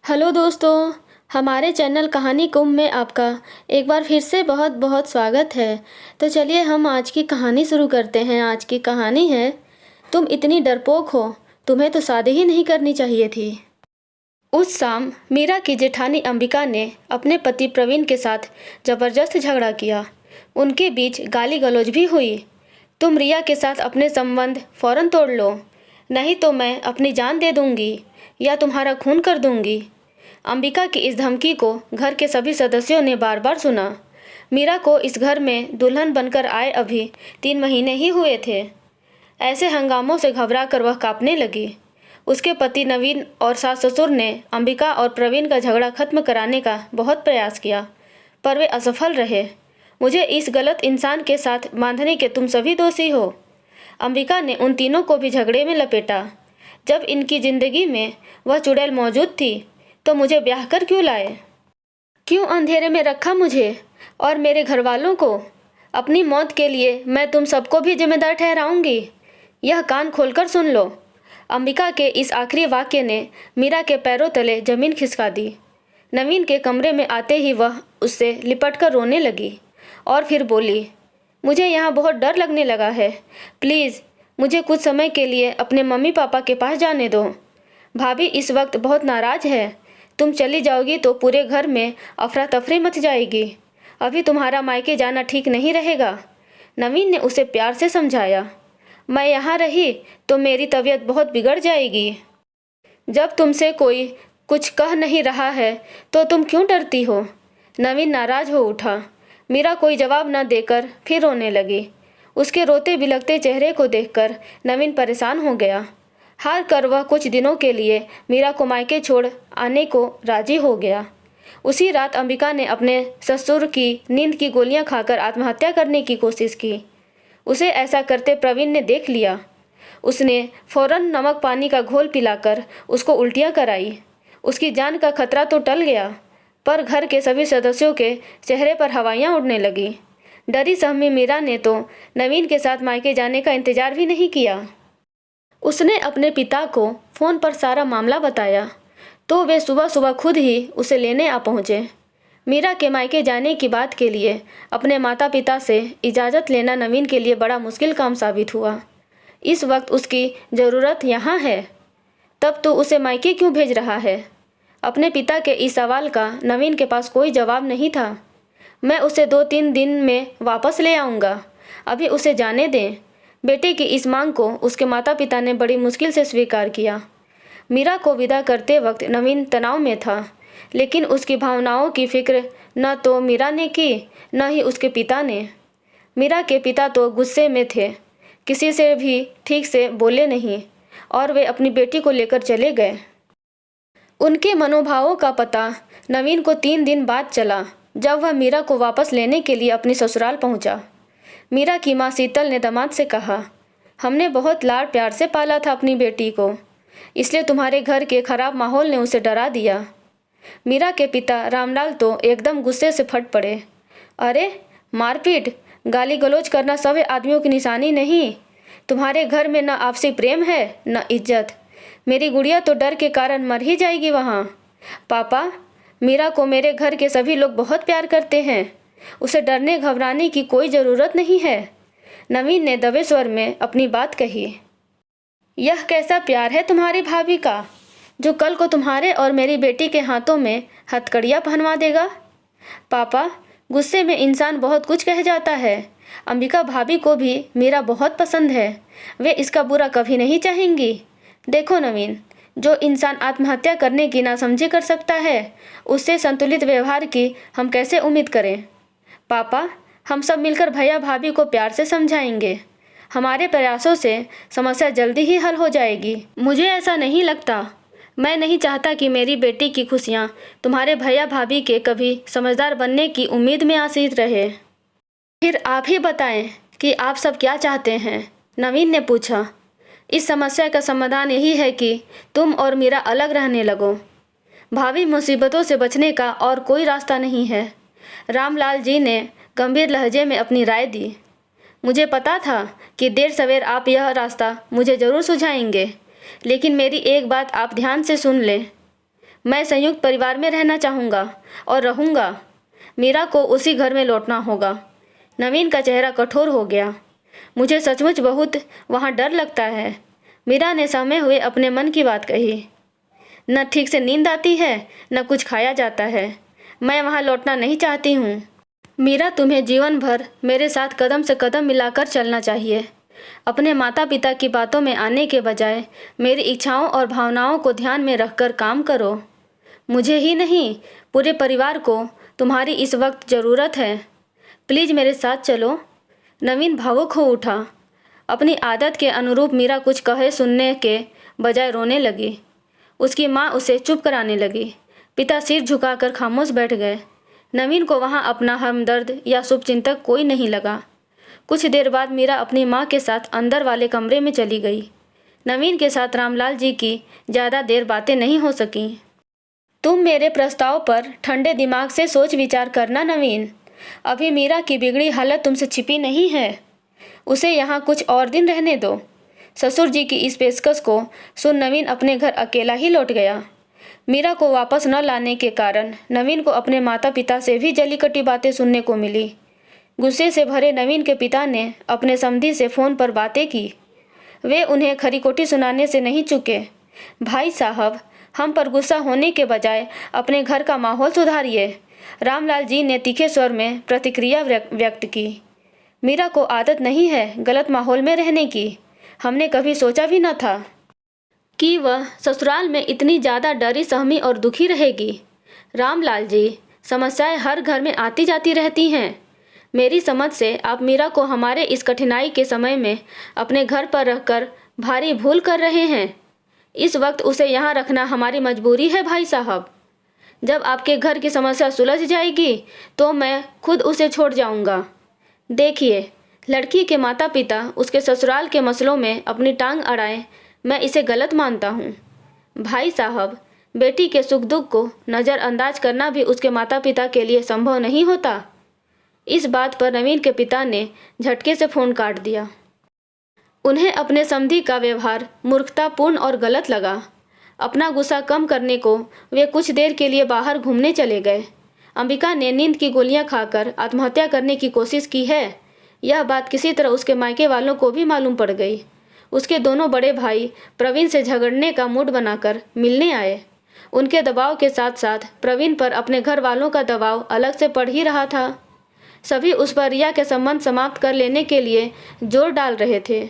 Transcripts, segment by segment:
Hello दोस्तों, हमारे channel कहानी कुंभ में आपका एक बार फिर से बहुत बहुत स्वागत है। तो चलिए हम आज की कहानी शुरू करते हैं। आज की कहानी है, तुम इतनी डरपोक हो, तुम्हें तो शादी ही नहीं करनी चाहिए थी। उस शाम मीरा की जेठानी अंबिका ने अपने पति प्रवीण के साथ ज़बरदस्त झगड़ा किया। उनके बीच गाली गलौज भी हुई। तुम रिया के साथ अपने संबंध फौरन तोड़ लो, नहीं तो मैं अपनी जान दे दूंगी या तुम्हारा खून कर दूंगी। अंबिका की इस धमकी को घर के सभी सदस्यों ने बार बार सुना। मीरा को इस घर में दुल्हन बनकर आए अभी 3 महीने ही हुए थे। ऐसे हंगामों से घबरा कर वह कांपने लगी। उसके पति नवीन और सास ससुर ने अंबिका और प्रवीण का झगड़ा खत्म कराने का बहुत प्रयास किया, पर वे असफल रहे। मुझे इस गलत इंसान के साथ बांधने के तुम सभी दोषी हो। अंबिका ने उन तीनों को भी झगड़े में लपेटा। जब इनकी जिंदगी में वह चुड़ैल मौजूद थी तो मुझे ब्याह कर क्यों लाए? क्यों अंधेरे में रखा मुझे और मेरे घर वालों को? अपनी मौत के लिए मैं तुम सबको भी जिम्मेदार ठहराऊंगी। यह कान खोलकर सुन लो। अंबिका के इस आखिरी वाक्य ने मीरा के पैरों तले जमीन खिसका दी। नवीन के कमरे में आते ही वह उससे लिपटकर रोने लगी और फिर बोली, मुझे यहाँ बहुत डर लगने लगा है। प्लीज़ मुझे कुछ समय के लिए अपने मम्मी पापा के पास जाने दो। भाभी इस वक्त बहुत नाराज है। तुम चली जाओगी तो पूरे घर में अफरा तफरी मच जाएगी। अभी तुम्हारा मायके जाना ठीक नहीं रहेगा। नवीन ने उसे प्यार से समझाया। मैं यहाँ रही तो मेरी तबीयत बहुत बिगड़ जाएगी। जब तुमसे कोई कुछ कह नहीं रहा है तो तुम क्यों डरती हो? नवीन नाराज हो उठा। मीरा कोई जवाब न देकर फिर रोने लगी। उसके रोते बिलखते चेहरे को देखकर नवीन परेशान हो गया। हार कर वह कुछ दिनों के लिए मीरा को मायके छोड़ आने को राजी हो गया। उसी रात अंबिका ने अपने ससुर की नींद की गोलियां खाकर आत्महत्या करने की कोशिश की। उसे ऐसा करते प्रवीण ने देख लिया। उसने फौरन नमक पानी का घोल पिलाकर उसको उल्टियां कराई। उसकी जान का खतरा तो टल गया, पर घर के सभी सदस्यों के चेहरे पर हवाइयाँ उड़ने लगी। डरी सहमी मीरा ने तो नवीन के साथ मायके जाने का इंतजार भी नहीं किया। उसने अपने पिता को फ़ोन पर सारा मामला बताया तो वे सुबह सुबह खुद ही उसे लेने आ पहुँचे। मीरा के मायके जाने की बात के लिए अपने माता पिता से इजाज़त लेना नवीन के लिए बड़ा मुश्किल काम साबित हुआ। इस वक्त उसकी ज़रूरत यहाँ है, तब तो उसे मायके क्यों भेज रहा है? अपने पिता के इस सवाल का नवीन के पास कोई जवाब नहीं था। मैं उसे 2-3 दिन में वापस ले आऊँगा, अभी उसे जाने दें। बेटे की इस मांग को उसके माता पिता ने बड़ी मुश्किल से स्वीकार किया। मीरा को विदा करते वक्त नवीन तनाव में था, लेकिन उसकी भावनाओं की फिक्र न तो मीरा ने की न ही उसके पिता ने। मीरा के पिता तो गुस्से में थे, किसी से भी ठीक से बोले नहीं और वे अपनी बेटी को लेकर चले गए। उनके मनोभावों का पता नवीन को 3 दिन बाद चला, जब वह मीरा को वापस लेने के लिए अपनी ससुराल पहुंचा। मीरा की माँ शीतल ने दामाद से कहा, हमने बहुत लाड प्यार से पाला था अपनी बेटी को, इसलिए तुम्हारे घर के खराब माहौल ने उसे डरा दिया। मीरा के पिता रामलाल तो एकदम गुस्से से फट पड़े। अरे मारपीट गाली गलौज करना सब आदमियों की निशानी नहीं। तुम्हारे घर में न आपसी प्रेम है न इज्जत। मेरी गुड़िया तो डर के कारण मर ही जाएगी वहाँ। पापा, मीरा को मेरे घर के सभी लोग बहुत प्यार करते हैं, उसे डरने घबराने की कोई ज़रूरत नहीं है। नवीन ने दबे स्वर में अपनी बात कही। यह कैसा प्यार है तुम्हारी भाभी का, जो कल को तुम्हारे और मेरी बेटी के हाथों में हथकड़ियाँ पहनवा देगा? पापा, गुस्से में इंसान बहुत कुछ कह जाता है। अंबिका भाभी को भी मीरा बहुत पसंद है, वे इसका बुरा कभी नहीं चाहेंगी। देखो नवीन, जो इंसान आत्महत्या करने की नासमझी कर सकता है, उससे संतुलित व्यवहार की हम कैसे उम्मीद करें? पापा, हम सब मिलकर भैया भाभी को प्यार से समझाएंगे। हमारे प्रयासों से समस्या जल्दी ही हल हो जाएगी। मुझे ऐसा नहीं लगता। मैं नहीं चाहता कि मेरी बेटी की खुशियाँ तुम्हारे भैया भाभी के कभी समझदार बनने की उम्मीद में आश्रित रहे। फिर आप ही बताएं कि आप सब क्या चाहते हैं? नवीन ने पूछा। इस समस्या का समाधान यही है कि तुम और मीरा अलग रहने लगो। भावी मुसीबतों से बचने का और कोई रास्ता नहीं है। रामलाल जी ने गंभीर लहजे में अपनी राय दी। मुझे पता था कि देर सवेर आप यह रास्ता मुझे ज़रूर सुझाएंगे, लेकिन मेरी एक बात आप ध्यान से सुन लें। मैं संयुक्त परिवार में रहना चाहूँगा और रहूँगा। मीरा को उसी घर में लौटना होगा। नवीन का चेहरा कठोर हो गया। मुझे सचमुच बहुत वहाँ डर लगता है। मीरा ने सहमे हुए अपने मन की बात कही। न ठीक से नींद आती है, न कुछ खाया जाता है। मैं वहाँ लौटना नहीं चाहती हूँ। मीरा, तुम्हें जीवन भर मेरे साथ कदम से कदम मिलाकर चलना चाहिए। अपने माता पिता की बातों में आने के बजाय मेरी इच्छाओं और भावनाओं को ध्यान में रखकर काम करो। मुझे ही नहीं, पूरे परिवार को तुम्हारी इस वक्त ज़रूरत है। प्लीज़ मेरे साथ चलो। नवीन भावुक हो उठा। अपनी आदत के अनुरूप मीरा कुछ कहे सुनने के बजाय रोने लगी। उसकी माँ उसे चुप कराने लगी। पिता सिर झुकाकर खामोश बैठ गए। नवीन को वहाँ अपना हमदर्द या शुभचिंतक कोई नहीं लगा। कुछ देर बाद मीरा अपनी माँ के साथ अंदर वाले कमरे में चली गई। नवीन के साथ रामलाल जी की ज़्यादा देर बातें नहीं हो सकीं। तुम मेरे प्रस्ताव पर ठंडे दिमाग से सोच विचार करना नवीन। अभी मीरा की बिगड़ी हालत तुमसे छिपी नहीं है। उसे यहाँ कुछ और दिन रहने दो। ससुर जी की इस पेशकश को सुन नवीन अपने घर अकेला ही लौट गया। मीरा को वापस न लाने के कारण नवीन को अपने माता पिता से भी जली कटी बातें सुनने को मिली। गुस्से से भरे नवीन के पिता ने अपने समधी से फ़ोन पर बातें की। वे उन्हें खरी खोटी सुनाने से नहीं चूके। भाई साहब, हम पर गुस्सा होने के बजाय अपने घर का माहौल सुधारिए। रामलाल जी ने तीखे स्वर में प्रतिक्रिया व्यक्त की। मीरा को आदत नहीं है गलत माहौल में रहने की। हमने कभी सोचा भी न था कि वह ससुराल में इतनी ज़्यादा डरी सहमी और दुखी रहेगी। रामलाल जी, समस्याएं हर घर में आती जाती रहती हैं। मेरी समझ से आप मीरा को हमारे इस कठिनाई के समय में अपने घर पर रहकर भारी भूल कर रहे हैं। इस वक्त उसे यहाँ रखना हमारी मजबूरी है भाई साहब। जब आपके घर की समस्या सुलझ जाएगी तो मैं खुद उसे छोड़ जाऊँगा। देखिए, लड़की के माता पिता उसके ससुराल के मसलों में अपनी टांग अड़ाएं, मैं इसे गलत मानता हूँ। भाई साहब, बेटी के सुख दुख को नज़रअंदाज करना भी उसके माता पिता के लिए संभव नहीं होता। इस बात पर नवीन के पिता ने झटके से फ़ोन काट दिया। उन्हें अपने समधी का व्यवहार मूर्खतापूर्ण और गलत लगा। अपना गुस्सा कम करने को वे कुछ देर के लिए बाहर घूमने चले गए। अंबिका ने नींद की गोलियां खाकर आत्महत्या करने की कोशिश की है, यह बात किसी तरह उसके मायके वालों को भी मालूम पड़ गई। उसके दोनों बड़े भाई प्रवीण से झगड़ने का मूड बनाकर मिलने आए। उनके दबाव के साथ साथ प्रवीण पर अपने घर वालों का दबाव अलग से पड़ ही रहा था। सभी उस पर रिया के संबंध समाप्त कर लेने के लिए जोर डाल रहे थे।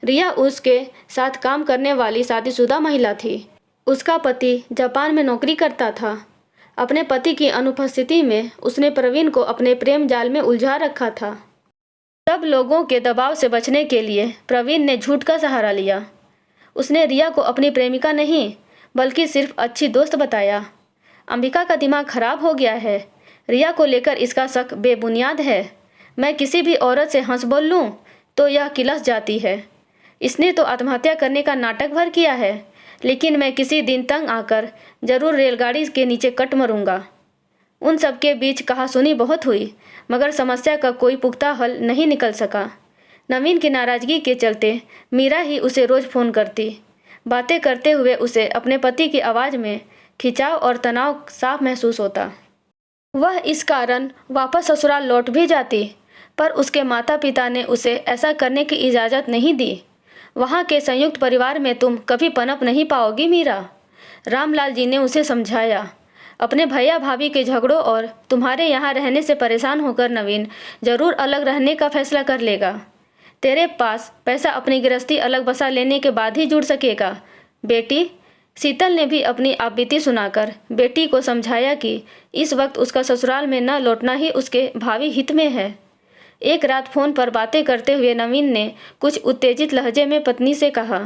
रिया उसके साथ काम करने वाली शादीशुदा महिला थी। उसका पति जापान में नौकरी करता था। अपने पति की अनुपस्थिति में उसने प्रवीण को अपने प्रेम जाल में उलझा रखा था। सब लोगों के दबाव से बचने के लिए प्रवीण ने झूठ का सहारा लिया। उसने रिया को अपनी प्रेमिका नहीं बल्कि सिर्फ अच्छी दोस्त बताया। अंबिका का दिमाग खराब हो गया है। रिया को लेकर इसका शक बेबुनियाद है। मैं किसी भी औरत से हंस बोल लूँ तो यह किलस जाती है। इसने तो आत्महत्या करने का नाटक भर किया है, लेकिन मैं किसी दिन तंग आकर जरूर रेलगाड़ी के नीचे कट मरूंगा। उन सब के बीच कहासुनी बहुत हुई, मगर समस्या का कोई पुख्ता हल नहीं निकल सका। नवीन की नाराज़गी के चलते मीरा ही उसे रोज़ फ़ोन करती। बातें करते हुए उसे अपने पति की आवाज़ में खिंचाव और तनाव साफ महसूस होता। वह इस कारण वापस ससुराल लौट भी जाती, पर उसके माता पिता ने उसे ऐसा करने की इजाज़त नहीं दी। वहाँ के संयुक्त परिवार में तुम कभी पनप नहीं पाओगी मीरा, रामलाल जी ने उसे समझाया। अपने भैया भाभी के झगड़ों और तुम्हारे यहाँ रहने से परेशान होकर नवीन ज़रूर अलग रहने का फैसला कर लेगा। तेरे पास पैसा अपनी गृहस्थी अलग बसा लेने के बाद ही जुड़ सकेगा। बेटी, शीतल ने भी अपनी आपबीती सुनाकर बेटी को समझाया कि इस वक्त उसका ससुराल में न लौटना ही उसके भावी हित में है। एक रात फ़ोन पर बातें करते हुए नवीन ने कुछ उत्तेजित लहजे में पत्नी से कहा,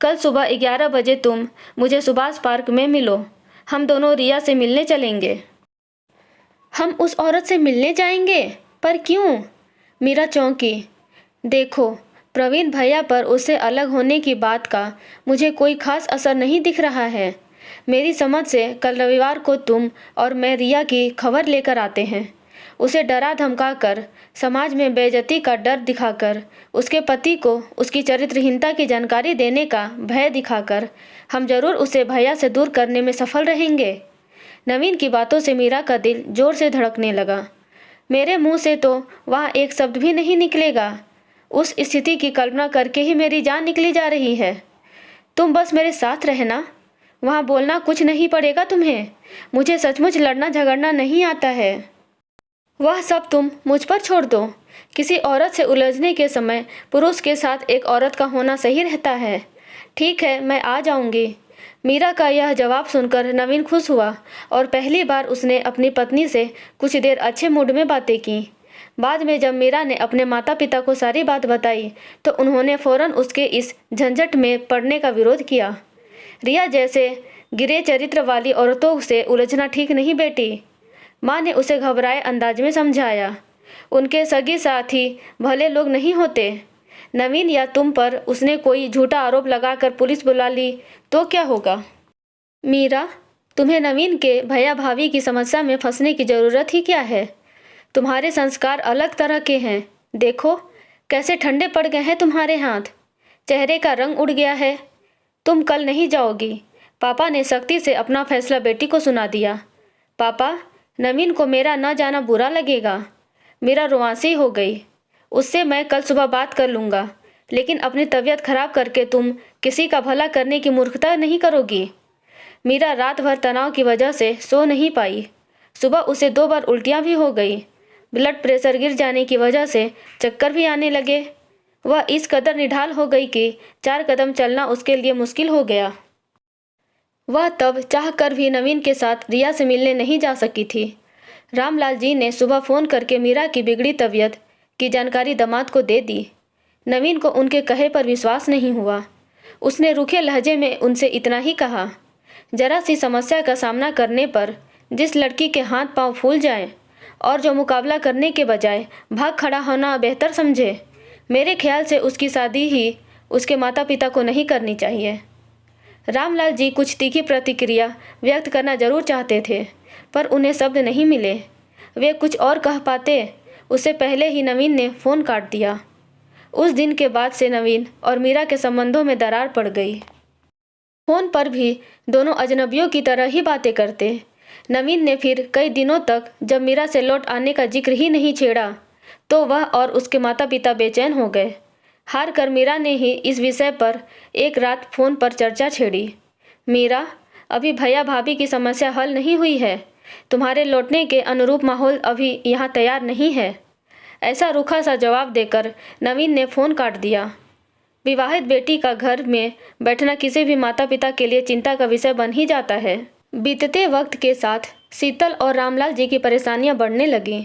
कल सुबह 11 बजे तुम मुझे सुभाष पार्क में मिलो। हम दोनों रिया से मिलने चलेंगे। हम उस औरत से मिलने जाएंगे? पर क्यों? मीरा चौंकी। देखो, प्रवीण भैया पर उससे अलग होने की बात का मुझे कोई खास असर नहीं दिख रहा है। मेरी समझ से कल रविवार को तुम और मैं रिया की खबर लेकर आते हैं। उसे डरा धमका कर, समाज में बेइज्जती का डर दिखाकर, उसके पति को उसकी चरित्रहीनता की जानकारी देने का भय दिखाकर हम जरूर उसे भैया से दूर करने में सफल रहेंगे। नवीन की बातों से मीरा का दिल जोर से धड़कने लगा। मेरे मुंह से तो वहाँ एक शब्द भी नहीं निकलेगा। उस स्थिति की कल्पना करके ही मेरी जान निकली जा रही है। तुम बस मेरे साथ रहना, वहाँ बोलना कुछ नहीं पड़ेगा तुम्हें। मुझे सचमुच लड़ना झगड़ना नहीं आता है। वह सब तुम मुझ पर छोड़ दो। किसी औरत से उलझने के समय पुरुष के साथ एक औरत का होना सही रहता है। ठीक है, मैं आ जाऊंगी। मीरा का यह जवाब सुनकर नवीन खुश हुआ और पहली बार उसने अपनी पत्नी से कुछ देर अच्छे मूड में बातें की। बाद में जब मीरा ने अपने माता पिता को सारी बात बताई तो उन्होंने फौरन उसके इस झंझट में पड़ने का विरोध किया। रिया जैसे गिरे चरित्र वाली औरतों से उलझना ठीक नहीं बेटी। माँ ने उसे घबराए अंदाज में समझाया। उनके सगी साथी भले लोग नहीं होते। नवीन या तुम पर उसने कोई झूठा आरोप लगाकर पुलिस बुला ली तो क्या होगा? मीरा, तुम्हें नवीन के भैया भाभी की समस्या में फंसने की ज़रूरत ही क्या है? तुम्हारे संस्कार अलग तरह के हैं। देखो कैसे ठंडे पड़ गए हैं तुम्हारे हाथ, चेहरे का रंग उड़ गया है। तुम कल नहीं जाओगी। पापा ने सख्ती से अपना फैसला बेटी को सुना दिया। पापा, नवीन को मेरा न जाना बुरा लगेगा। मीरा रुआंसी हो गई। उससे मैं कल सुबह बात कर लूँगा, लेकिन अपनी तबीयत खराब करके तुम किसी का भला करने की मूर्खता नहीं करोगी। मीरा रात भर तनाव की वजह से सो नहीं पाई। सुबह उसे 2 बार उल्टियाँ भी हो गई। ब्लड प्रेशर गिर जाने की वजह से चक्कर भी आने लगे। वह इस कदर निढाल हो गई कि 4 कदम चलना उसके लिए मुश्किल हो गया। वह तब चाह कर भी नवीन के साथ रिया से मिलने नहीं जा सकी थी। रामलाल जी ने सुबह फ़ोन करके मीरा की बिगड़ी तबीयत की जानकारी दामाद को दे दी। नवीन को उनके कहे पर विश्वास नहीं हुआ। उसने रूखे लहजे में उनसे इतना ही कहा, जरा सी समस्या का सामना करने पर जिस लड़की के हाथ पांव फूल जाएं और जो मुकाबला करने के बजाय भाग खड़ा होना बेहतर समझे, मेरे ख्याल से उसकी शादी ही उसके माता पिता को नहीं करनी चाहिए। रामलाल जी कुछ तीखी प्रतिक्रिया व्यक्त करना जरूर चाहते थे, पर उन्हें शब्द नहीं मिले। वे कुछ और कह पाते उससे पहले ही नवीन ने फ़ोन काट दिया। उस दिन के बाद से नवीन और मीरा के संबंधों में दरार पड़ गई। फ़ोन पर भी दोनों अजनबियों की तरह ही बातें करते। नवीन ने फिर कई दिनों तक जब मीरा से लौट आने का जिक्र ही नहीं छेड़ा तो वह और उसके माता पिता बेचैन हो गए। हार कर मीरा ने ही इस विषय पर एक रात फ़ोन पर चर्चा छेड़ी। मीरा, अभी भैया भाभी की समस्या हल नहीं हुई है। तुम्हारे लौटने के अनुरूप माहौल अभी यहाँ तैयार नहीं है। ऐसा रूखा सा जवाब देकर नवीन ने फ़ोन काट दिया। विवाहित बेटी का घर में बैठना किसी भी माता पिता के लिए चिंता का विषय बन ही जाता है। बीतते वक्त के साथ शीतल और रामलाल जी की परेशानियां बढ़ने लगीं।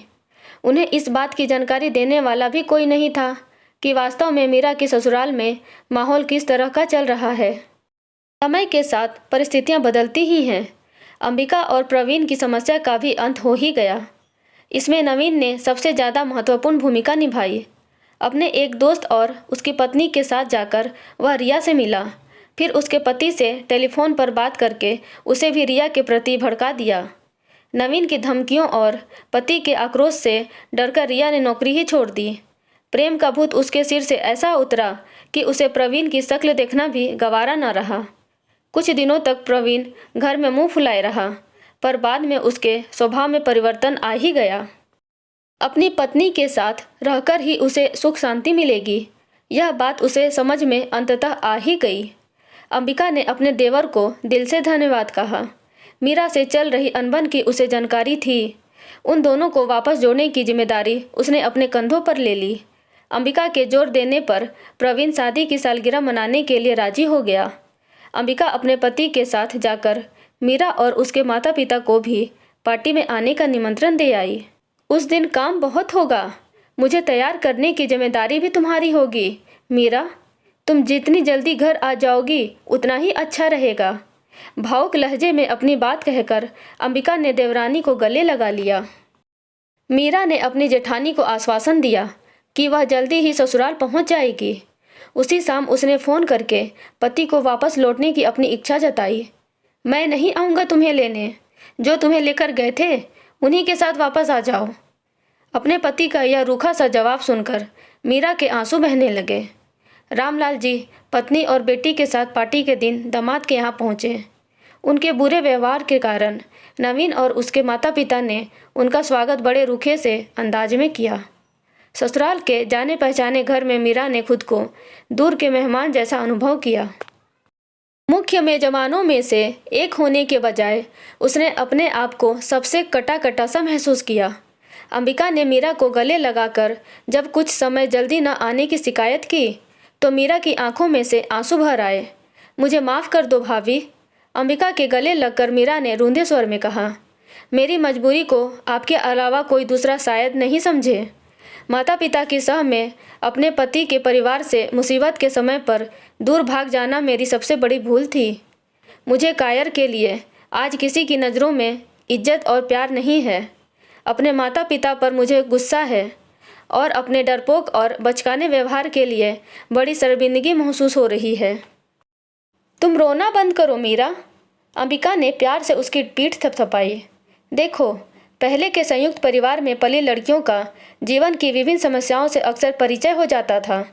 उन्हें इस बात की जानकारी देने वाला भी कोई नहीं था कि वास्तव में मीरा के ससुराल में माहौल किस तरह का चल रहा है। समय के साथ परिस्थितियां बदलती ही हैं। अंबिका और प्रवीण की समस्या का भी अंत हो ही गया। इसमें नवीन ने सबसे ज़्यादा महत्वपूर्ण भूमिका निभाई। अपने एक दोस्त और उसकी पत्नी के साथ जाकर वह रिया से मिला। फिर उसके पति से टेलीफोन पर बात करके उसे भी रिया के प्रति भड़का दिया। नवीन की धमकियों और पति के आक्रोश से डरकर रिया ने नौकरी ही छोड़ दी। प्रेम का भूत उसके सिर से ऐसा उतरा कि उसे प्रवीण की शक्ल देखना भी गवारा न रहा। कुछ दिनों तक प्रवीण घर में मुंह फुलाए रहा, पर बाद में उसके स्वभाव में परिवर्तन आ ही गया। अपनी पत्नी के साथ रहकर ही उसे सुख शांति मिलेगी, यह बात उसे समझ में अंततः आ ही गई। अंबिका ने अपने देवर को दिल से धन्यवाद कहा। मीरा से चल रही अनबन की उसे जानकारी थी। उन दोनों को वापस जोड़ने की जिम्मेदारी उसने अपने कंधों पर ले ली। अंबिका के जोर देने पर प्रवीण शादी की सालगिरह मनाने के लिए राजी हो गया। अंबिका अपने पति के साथ जाकर मीरा और उसके माता पिता को भी पार्टी में आने का निमंत्रण दे आई। उस दिन काम बहुत होगा, मुझे तैयार करने की जिम्मेदारी भी तुम्हारी होगी। मीरा, तुम जितनी जल्दी घर आ जाओगी उतना ही अच्छा रहेगा। भावुक लहजे में अपनी बात कहकर अंबिका ने देवरानी को गले लगा लिया। मीरा ने अपनी जेठानी को आश्वासन दिया कि वह जल्दी ही ससुराल पहुंच जाएगी। उसी शाम उसने फ़ोन करके पति को वापस लौटने की अपनी इच्छा जताई। मैं नहीं आऊँगा तुम्हें लेने, जो तुम्हें लेकर गए थे उन्हीं के साथ वापस आ जाओ। अपने पति का यह रूखा सा जवाब सुनकर मीरा के आंसू बहने लगे। रामलाल जी पत्नी और बेटी के साथ पार्टी के दिन दामाद के यहाँ पहुँचे। उनके बुरे व्यवहार के कारण नवीन और उसके माता पिता ने उनका स्वागत बड़े रूखे से अंदाज में किया। ससुराल के जाने पहचाने घर में मीरा ने खुद को दूर के मेहमान जैसा अनुभव किया। मुख्य मेजबानों में से एक होने के बजाय उसने अपने आप को सबसे कटा कटा सा महसूस किया। अंबिका ने मीरा को गले लगाकर जब कुछ समय जल्दी न आने की शिकायत की तो मीरा की आंखों में से आंसू भर आए। मुझे माफ़ कर दो भाभी, अंबिका के गले लगकर मीरा ने रूंधे स्वर में कहा। मेरी मजबूरी को आपके अलावा कोई दूसरा शायद नहीं समझे। माता पिता की सह में अपने पति के परिवार से मुसीबत के समय पर दूर भाग जाना मेरी सबसे बड़ी भूल थी। मुझे कायर के लिए आज किसी की नज़रों में इज्जत और प्यार नहीं है। अपने माता पिता पर मुझे गुस्सा है और अपने डरपोक और बचकाने व्यवहार के लिए बड़ी शर्मिंदगी महसूस हो रही है। तुम रोना बंद करो मीरा, अंबिका ने प्यार से उसकी पीठ थपथपाई। देखो, पहले के संयुक्त परिवार में पली लड़कियों का जीवन की विभिन्न समस्याओं से अक्सर परिचय हो जाता था।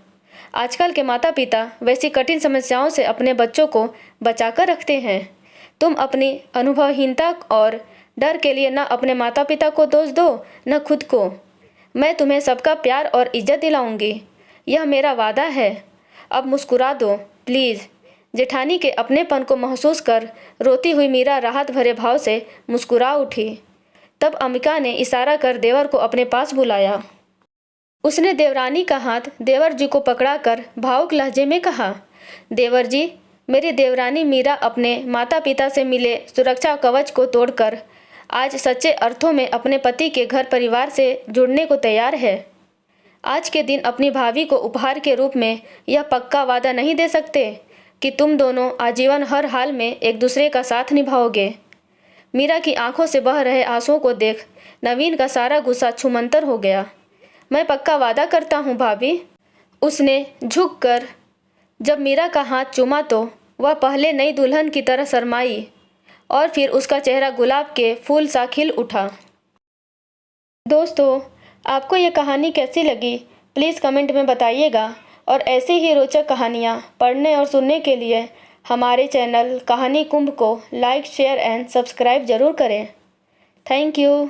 आजकल के माता पिता वैसी कठिन समस्याओं से अपने बच्चों को बचाकर रखते हैं। तुम अपनी अनुभवहीनता और डर के लिए न अपने माता पिता को दोष दो न खुद को। मैं तुम्हें सबका प्यार और इज्जत दिलाऊंगी, यह मेरा वादा है। अब मुस्कुरा दो प्लीज़। जेठानी के अपनेपन को महसूस कर रोती हुई मीरा राहत भरे भाव से मुस्कुरा उठी। तब अंबिका ने इशारा कर देवर को अपने पास बुलाया। उसने देवरानी का हाथ देवर जी को पकड़ाकर भावुक लहजे में कहा, देवर जी, मेरी देवरानी मीरा अपने माता पिता से मिले सुरक्षा कवच को तोड़कर आज सच्चे अर्थों में अपने पति के घर परिवार से जुड़ने को तैयार है। आज के दिन अपनी भाभी को उपहार के रूप में यह पक्का वादा नहीं दे सकते कि तुम दोनों आजीवन हर हाल में एक दूसरे का साथ निभाओगे। मीरा की आंखों से बह रहे आंसुओं को देख नवीन का सारा गुस्सा छूमंतर हो गया। मैं पक्का वादा करता हूँ भाभी। उसने झुककर जब मीरा का हाथ चूमा तो वह पहले नई दुल्हन की तरह शर्माई और फिर उसका चेहरा गुलाब के फूल सा खिल उठा। दोस्तों, आपको ये कहानी कैसी लगी प्लीज़ कमेंट में बताइएगा और ऐसी ही रोचक कहानियाँ पढ़ने और सुनने के लिए हमारे चैनल कहानी कुंभ को लाइक, शेयर एंड सब्सक्राइब ज़रूर करें। Thank you.